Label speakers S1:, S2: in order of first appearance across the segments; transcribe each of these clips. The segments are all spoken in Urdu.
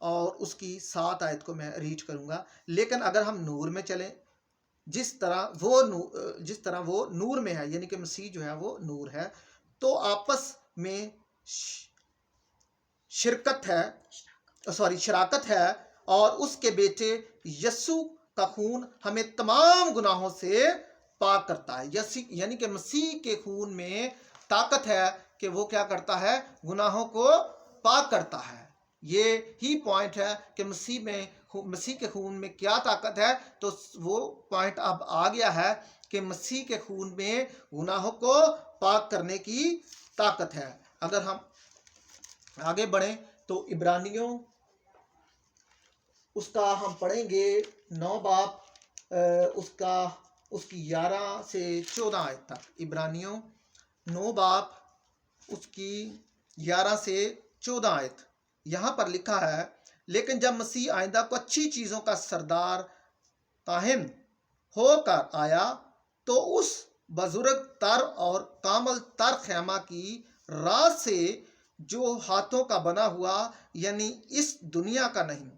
S1: اور اس کی 7 آیت کو میں ریڈ کروں گا۔ لیکن اگر ہم نور میں چلیں، جس طرح وہ نور میں ہے، یعنی کہ مسیح جو ہے وہ نور ہے، تو آپس میں شراکت ہے، اور اس کے بیٹے یسوع کا خون ہمیں تمام گناہوں سے پاک کرتا ہے۔ یعنی کہ مسیح کے خون میں طاقت ہے کہ وہ کیا کرتا ہے؟ گناہوں کو پاک کرتا ہے۔ یہ ہی پوائنٹ ہے کہ مسیح کے خون میں کیا طاقت ہے، تو وہ پوائنٹ اب آ گیا ہے کہ مسیح کے خون میں گناہوں کو پاک کرنے کی طاقت ہے۔ اگر ہم آگے بڑھیں تو عبرانیوں اس کا ہم پڑھیں گے 9 باب اس کی 11 سے 14 آیت تک۔ عبرانیوں 9 باب اس کی 11 سے 14 آیت، یہاں پر لکھا ہے، لیکن جب مسیح آئندہ کو اچھی چیزوں کا سردار کاہن ہو کر آیا تو اس بزرگ تر اور کامل تر خیمہ کی راز سے، جو ہاتھوں کا بنا ہوا یعنی اس دنیا کا نہیں،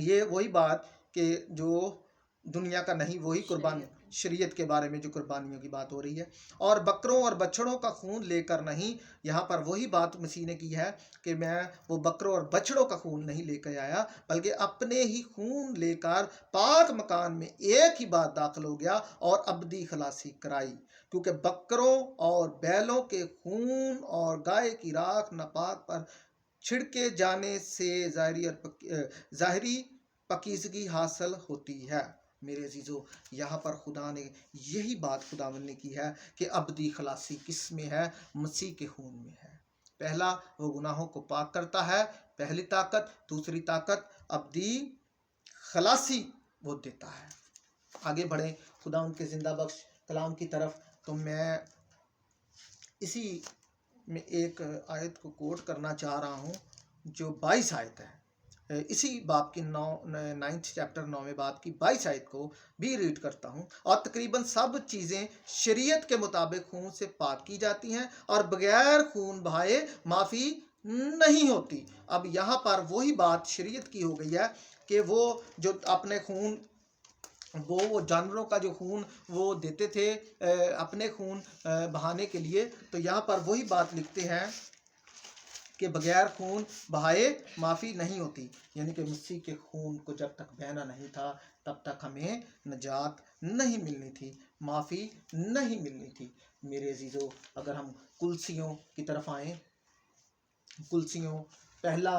S1: یہ وہی بات کہ جو دنیا کا نہیں، وہی قربانی شریعت کے بارے میں جو قربانیوں کی بات ہو رہی ہے، اور بکروں اور بچڑوں کا خون لے کر نہیں، یہاں پر وہی بات مسیح نے کی ہے کہ میں وہ بکروں اور بچڑوں کا خون نہیں لے کر آیا، بلکہ اپنے ہی خون لے کر پاک مکان میں ایک ہی بات داخل ہو گیا اور ابدی خلاصی کرائی، کیونکہ بکروں اور بیلوں کے خون اور گائے کی راکھ ناپاک پر چھڑکے جانے سے ظاہری پاکیزگی حاصل ہوتی ہے۔ میرے عزیزو، یہاں پر خدا نے یہی بات خداوند نے کی ہے کہ ابدی خلاصی کس میں ہے؟ مسیح کے خون میں ہے۔ پہلا، وہ گناہوں کو پاک کرتا ہے، پہلی طاقت۔ دوسری طاقت ابدی خلاصی وہ دیتا ہے۔ آگے بڑھیں خداوند کے زندہ بخش کلام کی طرف، تو میں اسی میں ایک آیت کو کوٹ کرنا چاہ رہا ہوں جو 22 آیت ہے، اسی باب کی 9 چیپٹر 9 باب کی 22 آیت کو بھی ریڈ کرتا ہوں۔ اور تقریباً سب چیزیں شریعت کے مطابق خون سے پاک کی جاتی ہیں، اور بغیر خون بہائے معافی نہیں ہوتی۔ اب یہاں پر وہی بات شریعت کی ہو گئی ہے کہ وہ جو اپنے خون، وہ جانوروں کا جو خون وہ دیتے تھے اپنے خون بہانے کے لیے، تو یہاں پر وہی بات لکھتے ہیں کہ بغیر خون بہائے معافی نہیں ہوتی، یعنی کہ مسیح کے خون کو جب تک بہنا نہیں تھا تب تک ہمیں نجات نہیں ملنی تھی، معافی نہیں ملنی تھی۔ میرے عزیزو، اگر ہم کلسیوں کی طرف آئیں، کلسیوں پہلا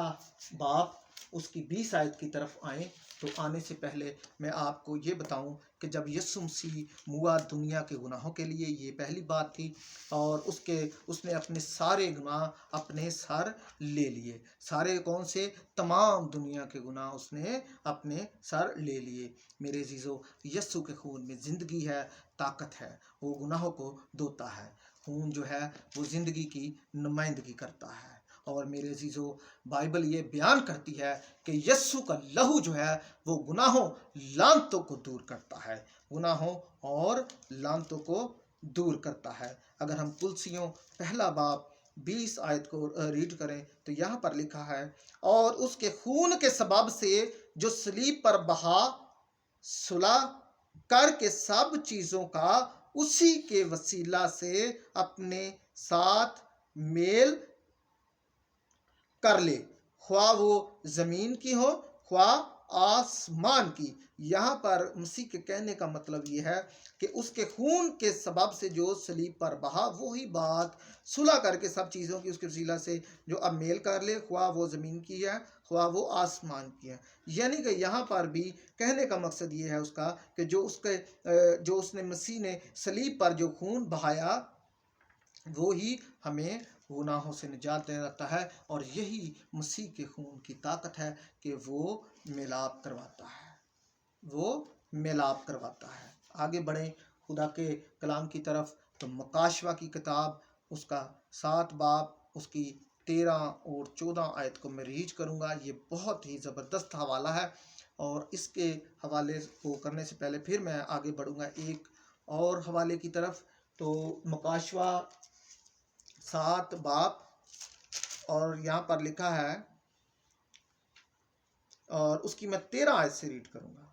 S1: باب اس کی 20 آیت کی طرف آئیں، تو آنے سے پہلے میں آپ کو یہ بتاؤں کہ جب یسوع مسیح ہوا دنیا کے گناہوں کے لیے، یہ پہلی بات تھی، اور اس نے اپنے سارے گناہ اپنے سر لے لیے۔ سارے کون سے؟ تمام دنیا کے گناہ اس نے اپنے سر لے لیے۔ میرے عزیزو، یسوع کے خون میں زندگی ہے، طاقت ہے، وہ گناہوں کو دھوتا ہے۔ خون جو ہے وہ زندگی کی نمائندگی کرتا ہے، اور میرے عزیزو، بائبل یہ بیان کرتی ہے کہ یسوع کا لہو جو ہے وہ گناہوں لعنتوں کو دور کرتا ہے، گناہوں اور لعنتوں کو دور کرتا ہے۔ اگر ہم کلسیوں پہلا باب 20 آیت کو ریڈ کریں تو یہاں پر لکھا ہے، اور اس کے خون کے سبب سے جو صلیب پر بہا، صلح کر کے سب چیزوں کا اسی کے وسیلہ سے اپنے ساتھ میل کر لے، خواہ وہ زمین کی ہو خواہ آسمان کی۔ یہاں پر مسیح کے کہنے کا مطلب یہ ہے کہ اس کے خون کے سبب سے جو صلیب پر بہا، وہی بات صلح کر کے سب چیزوں کی اس کے وسیلہ سے جو اب میل کر لے، خواہ وہ زمین کی ہے خواہ وہ آسمان کی ہے۔ یعنی کہ یہاں پر بھی کہنے کا مقصد یہ ہے اس کا کہ جو اس نے مسیح نے صلیب پر جو خون بہایا، وہی ہمیں گناہوں سے نجات دے رکھتا ہے، اور یہی مسیح کے خون کی طاقت ہے کہ وہ میلاب کرواتا ہے، وہ میلاب کرواتا ہے۔ آگے بڑھیں خدا کے کلام کی طرف، تو مکاشوہ کی کتاب اس کا 7 باب اس کی 13 اور 14 آیت کو میں ریڈ کروں گا۔ یہ بہت ہی زبردست حوالہ ہے، اور اس کے حوالے کو کرنے سے پہلے پھر میں آگے بڑھوں گا ایک اور حوالے کی طرف۔ تو مکاشوہ 7 باب، اور یہاں پر لکھا ہے اور اس کی میں 13 آیت سے ریڈ کروں گا۔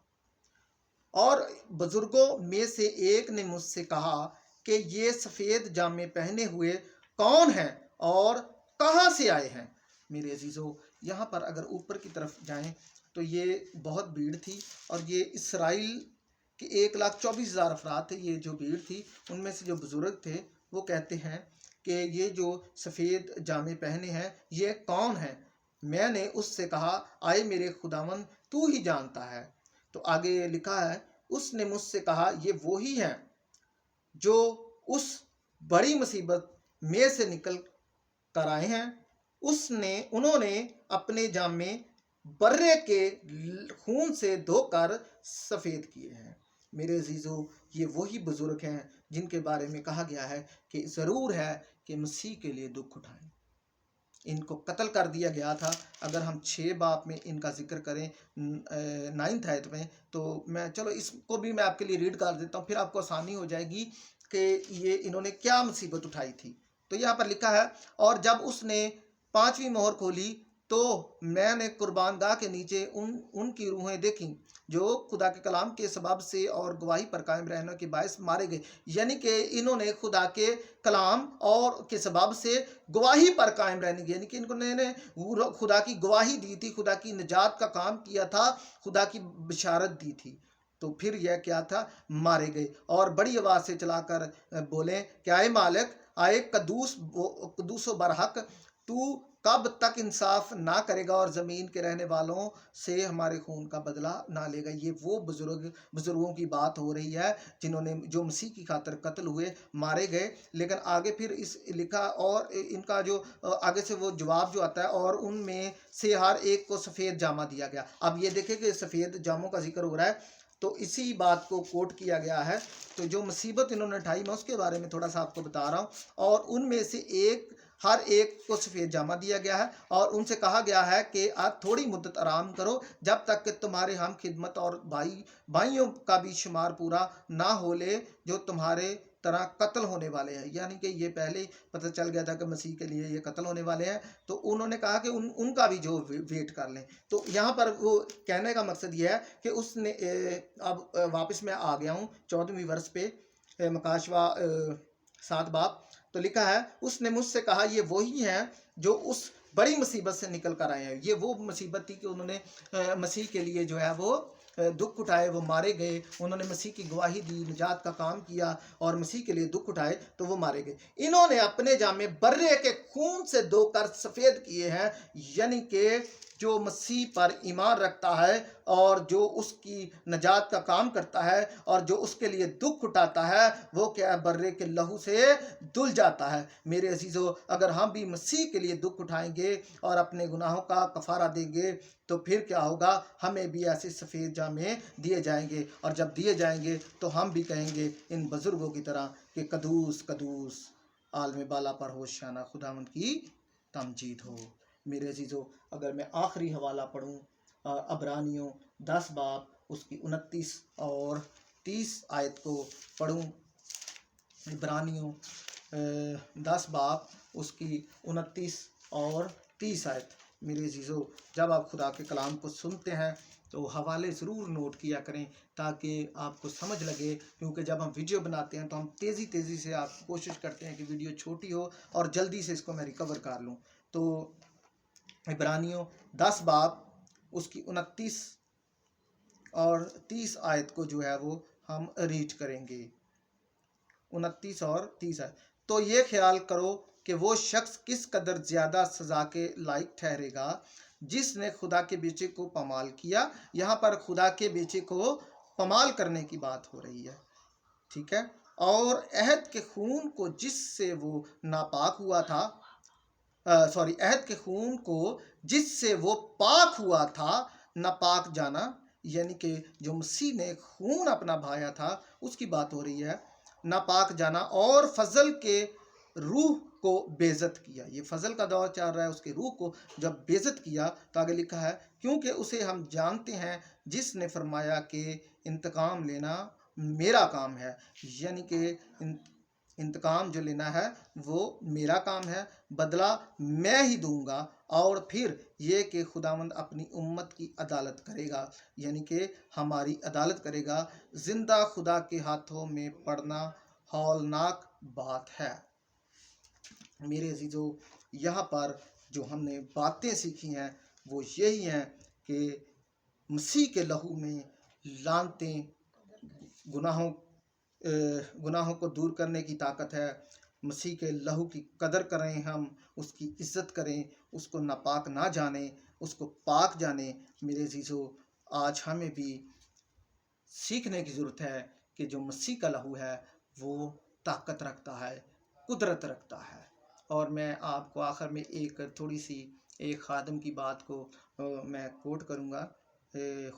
S1: اور بزرگوں میں سے ایک نے مجھ سے کہا کہ یہ سفید جامے پہنے ہوئے کون ہیں اور کہاں سے آئے ہیں؟ میرے عزیزو، یہاں پر اگر اوپر کی طرف جائیں تو یہ بہت بھیڑ تھی، اور یہ اسرائیل کے 1,24,000 افراد تھے۔ یہ جو بھیڑ تھی ان میں سے جو بزرگ تھے وہ کہتے ہیں کہ یہ جو سفید جامے پہنے ہیں یہ کون ہیں؟ میں نے اس سے کہا، آئے میرے خداوند، تو ہی جانتا ہے۔ تو آگے لکھا ہے، اس نے مجھ سے کہا، یہ وہی ہیں جو اس بڑی مصیبت میں سے نکل کر آئے ہیں۔ انہوں نے اپنے جامے برے کے خون سے دھو کر سفید کیے ہیں۔ میرے عزیزو، یہ وہی بزرگ ہیں جن کے بارے میں کہا گیا ہے کہ ضرور ہے کہ مسیح کے لیے دکھ اٹھائیں۔ ان کو قتل کر دیا گیا تھا۔ اگر ہم 6 باب میں ان کا ذکر کریں 9 آیت میں، تو میں چلو اس کو بھی میں آپ کے لیے ریڈ کر دیتا ہوں، پھر آپ کو آسانی ہو جائے گی کہ یہ انہوں نے کیا مصیبت اٹھائی تھی۔ تو یہاں پر لکھا ہے، اور جب اس نے 5ویں مہر کھولی تو میں نے قربان گاہ کے نیچے ان کی روحیں دیکھیں جو خدا کے کلام کے سبب سے اور گواہی پر قائم رہنے کے باعث مارے گئے۔ یعنی کہ انہوں نے خدا کے کلام اور کے سبب سے گواہی پر قائم رہنے کی، یعنی کہ انہوں نے خدا کی گواہی دی تھی، خدا کی نجات کا کام کیا تھا، خدا کی بشارت دی تھی، تو پھر یہ کیا تھا؟ مارے گئے۔ اور بڑی آواز سے چلا کر بولیں کہ آئے مالک، آئے قدوس و برحق، تو کب تک انصاف نہ کرے گا اور زمین کے رہنے والوں سے ہمارے خون کا بدلہ نہ لے گا؟ یہ وہ بزرگوں کی بات ہو رہی ہے جو مسیح کی خاطر قتل ہوئے، مارے گئے۔ لیکن آگے پھر اس لکھا، اور ان کا جو آگے سے وہ جواب جو آتا ہے، اور ان میں سے ہر ایک کو سفید جامہ دیا گیا۔ اب یہ دیکھیں کہ سفید جاموں کا ذکر ہو رہا ہے، تو اسی بات کو کوٹ کیا گیا ہے۔ تو جو مصیبت انہوں نے اٹھائی، میں اس کے بارے میں تھوڑا سا آپ کو بتا رہا ہوں۔ اور ان میں سے ہر ایک کو سفید جامہ دیا گیا ہے، اور ان سے کہا گیا ہے کہ آپ تھوڑی مدت آرام کرو، جب تک کہ تمہارے ہم خدمت اور بھائیوں کا بھی شمار پورا نہ ہو لے جو تمہارے طرح قتل ہونے والے ہیں۔ یعنی کہ یہ پہلے ہی پتہ چل گیا تھا کہ مسیح کے لیے یہ قتل ہونے والے ہیں، تو انہوں نے کہا کہ ان کا بھی جو ویٹ کر لیں۔ تو یہاں پر وہ کہنے کا مقصد یہ ہے کہ اس نے اب واپس میں آ گیا ہوں 14ویں ورس پہ، مکاشوہ 7 باب، تو لکھا ہے، اس نے مجھ سے کہا، یہ وہی ہیں جو اس بڑی مصیبت سے نکل کر آئے ہیں۔ یہ وہ مصیبت تھی کہ انہوں نے مسیح کے لیے جو ہے وہ دکھ اٹھائے، وہ مارے گئے۔ انہوں نے مسیح کی گواہی دی، نجات کا کام کیا، اور مسیح کے لیے دکھ اٹھائے، تو وہ مارے گئے۔ انہوں نے اپنے جامے برے کے خون سے دھو کر سفید کیے ہیں۔ یعنی کہ جو مسیح پر ایمان رکھتا ہے اور جو اس کی نجات کا کام کرتا ہے اور جو اس کے لیے دکھ اٹھاتا ہے، وہ کیا برے کے لہو سے دھل جاتا ہے۔ میرے عزیزو، اگر ہم بھی مسیح کے لیے دکھ اٹھائیں گے اور اپنے گناہوں کا کفارہ دیں گے، تو پھر کیا ہوگا؟ ہمیں بھی ایسے سفید جامے دیے جائیں گے، اور جب دیے جائیں گے تو ہم بھی کہیں گے ان بزرگوں کی طرح کہ قدوس قدوس عالم بالا پر ہوشیانہ، خداوند کی تمجید ہو۔ میرے عزیزو، اگر میں آخری حوالہ پڑھوں، عبرانیوں 10 باب اس کی 29 اور 30 آیت کو پڑھوں۔ عبرانیوں 10 باب اس کی 29 اور 30 آیت۔ میرے عزیزو، جب آپ خدا کے کلام کو سنتے ہیں تو حوالے ضرور نوٹ کیا کریں تاکہ آپ کو سمجھ لگے، کیونکہ جب ہم ویڈیو بناتے ہیں تو ہم تیزی سے آپ کوشش کرتے ہیں کہ ویڈیو چھوٹی ہو اور جلدی سے اس کو میں ریکور کر لوں۔ تو عبرانیوں 10 باب اس کی 29 اور 30 آیت کو جو ہے وہ ہم ریڈ کریں گے۔ 29 اور 30 آیت۔ تو یہ خیال کرو کہ وہ شخص کس قدر زیادہ سزا کے لائق ٹھہرے گا جس نے خدا کے بیٹے کو پامال کیا۔ یہاں پر خدا کے بیٹے کو پامال کرنے کی بات ہو رہی ہے، ٹھیک ہے، اور عہد کے خون کو جس سے وہ ناپاک ہوا تھا، عہد کے خون کو جس سے وہ پاک ہوا تھا ناپاک جانا، یعنی کہ جو مسیح نے خون اپنا بہایا تھا اس کی بات ہو رہی ہے، ناپاک جانا، اور فضل کے روح کو بےعزت کیا۔ یہ فضل کا دور چل رہا ہے، اس کے روح کو جب بےعزت کیا تو آگے لکھا ہے، کیونکہ اسے ہم جانتے ہیں جس نے فرمایا کہ انتقام لینا میرا کام ہے۔ یعنی کہ انتقام جو لینا ہے وہ میرا کام ہے، بدلہ میں ہی دوں گا، اور پھر یہ کہ خداوند اپنی امت کی عدالت کرے گا، یعنی کہ ہماری عدالت کرے گا۔ زندہ خدا کے ہاتھوں میں پڑنا ہولناک بات ہے۔ میرے عزیزو، یہاں پر جو ہم نے باتیں سیکھی ہیں وہ یہی ہیں کہ مسیح کے لہو میں لعنتیں، گناہوں کو دور کرنے کی طاقت ہے۔ مسیح کے لہو کی قدر کریں، ہم اس کی عزت کریں، اس کو ناپاک نہ جانیں، اس کو پاک جانیں۔ میرے عزیزو، آج ہمیں بھی سیکھنے کی ضرورت ہے کہ جو مسیح کا لہو ہے وہ طاقت رکھتا ہے، قدرت رکھتا ہے۔ اور میں آپ کو آخر میں ایک خادم کی بات کو میں کوٹ کروں گا،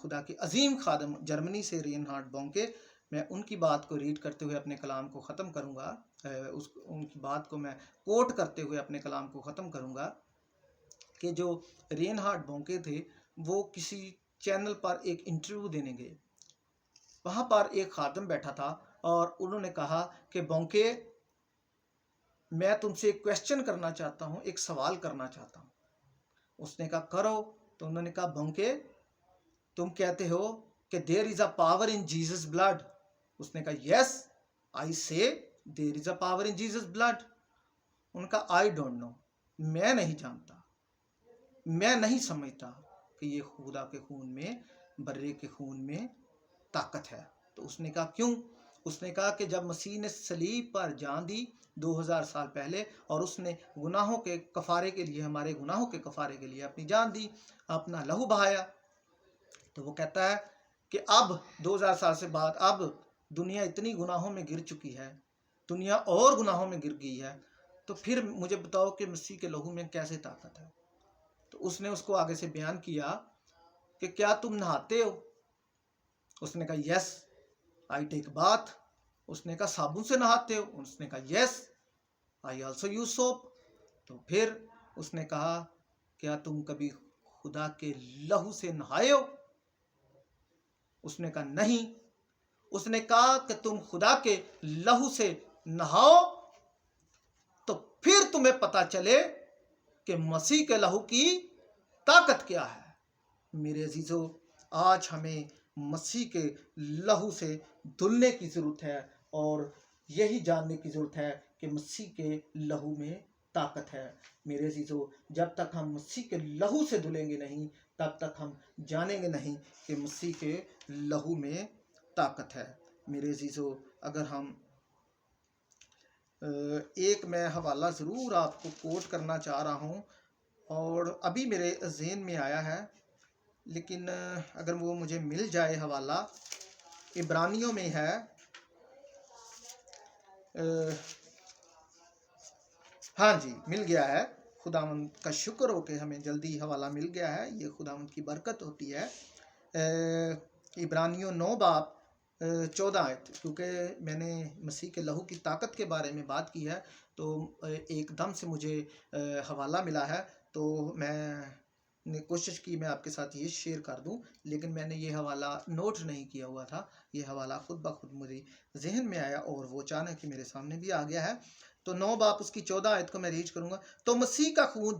S1: خدا کے عظیم خادم جرمنی سے رینہارڈ بونکے، میں ان کی بات کو ریڈ کرتے ہوئے اپنے کلام کو ختم کروں گا، ان کی بات کو میں کوٹ کرتے ہوئے اپنے کلام کو ختم کروں گا کہ جو رینہارڈ بونکے تھے وہ کسی چینل پر ایک انٹرویو دینے گئے۔ وہاں پر ایک خادم بیٹھا تھا اور انہوں نے کہا کہ بونکے، میں تم سے ایک کویسچن کرنا چاہتا ہوں، ایک سوال کرنا چاہتا ہوں۔ اس نے کہا کرو۔ تو انہوں نے کہا بونکے، تم کہتے ہو کہ there is a power in Jesus blood. اس نے کہا yes I say there is a power in Jesus blood. ان کا آئی ڈونٹ نو، میں نہیں جانتا، میں نہیں سمجھتا کہ یہ خدا کے خون میں، برے کے خون میں طاقت ہے۔ تو اس نے کہا کیوں؟ اس نے کہا کہ جب مسیح نے صلیب پر جان دی 2000 سال پہلے، اور اس نے گناہوں کے کفارے کے لیے، ہمارے گناہوں کے کفارے کے لیے اپنی جان دی، اپنا لہو بہایا، تو وہ کہتا ہے کہ اب 2000 سال سے بعد اب دنیا اتنی گناہوں میں گر چکی ہے، دنیا اور گناہوں میں گر گئی ہے، تو پھر مجھے بتاؤ کہ مسیح کے لہو میں کیسے طاقت ہے؟ تو اس نے اس کو آگے سے بیان کیا کہ کیا تم نہاتے ہو؟ اس نے کہا یس آئی ٹیک باتھ۔ اس نے کہا صابن سے نہاتے ہو؟ اس نے کہا yes I also use soup. تو پھر اس نے کہا کیا تم کبھی خدا کے لہو سے نہائے ہو؟ اس نے کہا نہیں۔ اس نے کہا کہ تم خدا کے لہو سے نہاؤ تو پھر تمہیں پتا چلے کہ مسیح کے لہو کی طاقت کیا ہے۔ میرے عزیزو، آج ہمیں مسیح کے لہو سے دھلنے کی ضرورت ہے، اور یہی جاننے کی ضرورت ہے کہ مسیح کے لہو میں طاقت ہے۔ میرے عزیزو، جب تک ہم مسیح کے لہو سے دھلیں گے نہیں، تب تک ہم جانیں گے نہیں کہ مسیح کے لہو میں طاقت ہے۔ میرے عزیزو، اگر ہم ایک میں حوالہ ضرور آپ کو کوٹ کرنا چاہ رہا ہوں، اور ابھی میرے ذہن میں آیا ہے، لیکن اگر وہ مجھے مل جائے حوالہ، عبرانیوں میں ہے، ہاں جی مل گیا ہے، خداوند کا شکر ہو کہ ہمیں جلدی حوالہ مل گیا ہے، یہ خداوند کی برکت ہوتی ہے۔ عبرانیوں 9 باب 14 آیت، کیونکہ میں نے مسیح کے لہو کی طاقت کے بارے میں بات کی ہے تو ایک دم سے مجھے حوالہ ملا ہے، تو میں نے کوشش کی میں آپ کے ساتھ یہ شیئر کر دوں، لیکن میں نے یہ حوالہ نوٹ نہیں کیا ہوا تھا، یہ حوالہ خود بخود میرے ذہن میں آیا اور وہ اچانک ہی میرے سامنے بھی آ گیا ہے۔ تو 9 باب اس کی 14 آیت کو میں ریڈ کروں گا۔ تو مسیح کا خون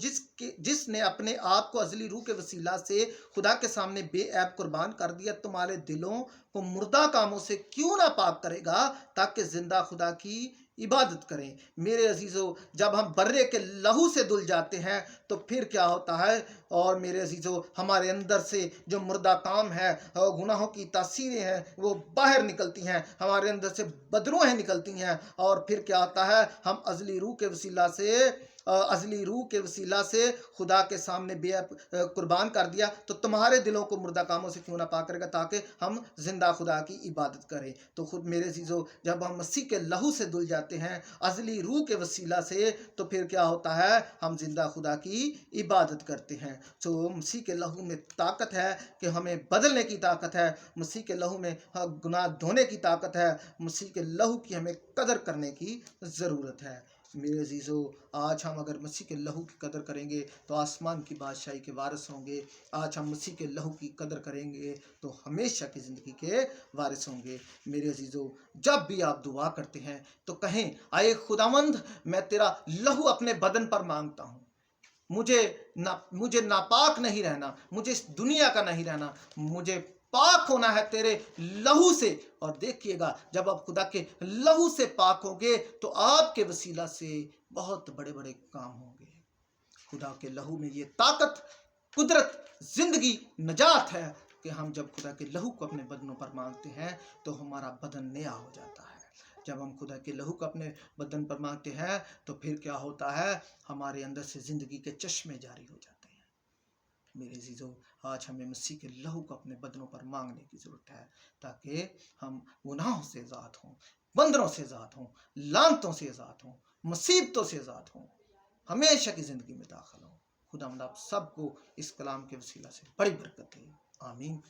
S1: جس نے اپنے آپ کو ازلی روح کے وسیلہ سے خدا کے سامنے بے عیب قربان کر دیا، تمہارے دلوں کو مردہ کاموں سے کیوں نہ پاک کرے گا، تاکہ زندہ خدا کی عبادت کریں۔ میرے عزیزو، جب ہم برے کے لہو سے دھل جاتے ہیں تو پھر کیا ہوتا ہے؟ اور میرے عزیزو، ہمارے اندر سے جو مردہ کام ہے، گناہوں کی تاثیریں ہیں، وہ باہر نکلتی ہیں، ہمارے اندر سے بدروہیں نکلتی ہیں، اور پھر کیا ہوتا ہے؟ ہم ازلی روح کے وسیلہ سے خدا کے سامنے بے عیب قربان کر دیا، تو تمہارے دلوں کو مردہ کاموں سے کیوں نہ پاک کرے گا، تاکہ ہم زندہ خدا کی عبادت کریں۔ تو خود میرے عزیزو، جب ہم مسیح کے لہو سے دھل جاتے ہیں ازلی روح کے وسیلہ سے، تو پھر کیا ہوتا ہے؟ ہم زندہ خدا کی عبادت کرتے ہیں۔ تو مسیح کے لہو میں طاقت ہے کہ ہمیں بدلنے کی طاقت ہے، مسیح کے لہو میں گناہ دھونے کی طاقت ہے، مسیح کے لہو کی ہمیں قدر کرنے کی ضرورت ہے۔ میرے عزیزو، آج ہم اگر مسیح کے لہو کی قدر کریں گے تو آسمان کی بادشاہی کے وارث ہوں گے۔ آج ہم مسیح کے لہو کی قدر کریں گے تو ہمیشہ کی زندگی کے وارث ہوں گے۔ میرے عزیزو، جب بھی آپ دعا کرتے ہیں تو کہیں، اے خداوند، میں تیرا لہو اپنے بدن پر مانگتا ہوں، مجھے ناپاک نہیں رہنا، مجھے اس دنیا کا نہیں رہنا، مجھے پاک ہونا ہے تیرے لہو سے۔ اور دیکھیے گا جب آپ خدا کے لہو سے پاک ہوں گے تو آپ کے وسیلہ سے بہت بڑے بڑے کام ہوں گے۔ خدا کے لہو میں یہ طاقت، قدرت، زندگی، نجات ہے کہ ہم جب خدا کے لہو کو اپنے بدنوں پر مانگتے ہیں تو ہمارا بدن نیا ہو جاتا ہے۔ جب ہم خدا کے لہو کو اپنے بدن پر مانگتے ہیں تو پھر کیا ہوتا ہے، ہمارے اندر سے زندگی کے چشمے جاری ہو جاتے ہیں۔ میرے عزیزو، آج ہمیں مسیح کے لہو کو اپنے بدنوں پر مانگنے کی ضرورت ہے تاکہ ہم گناہوں سے آزاد ہوں، بندروں سے آزاد ہوں، لعنتوں سے آزاد ہوں، مصیبتوں سے آزاد ہوں، ہمیشہ کی زندگی میں داخل ہوں۔ خدا آپ سب کو اس کلام کے وسیلہ سے بڑی برکت دے، آمین۔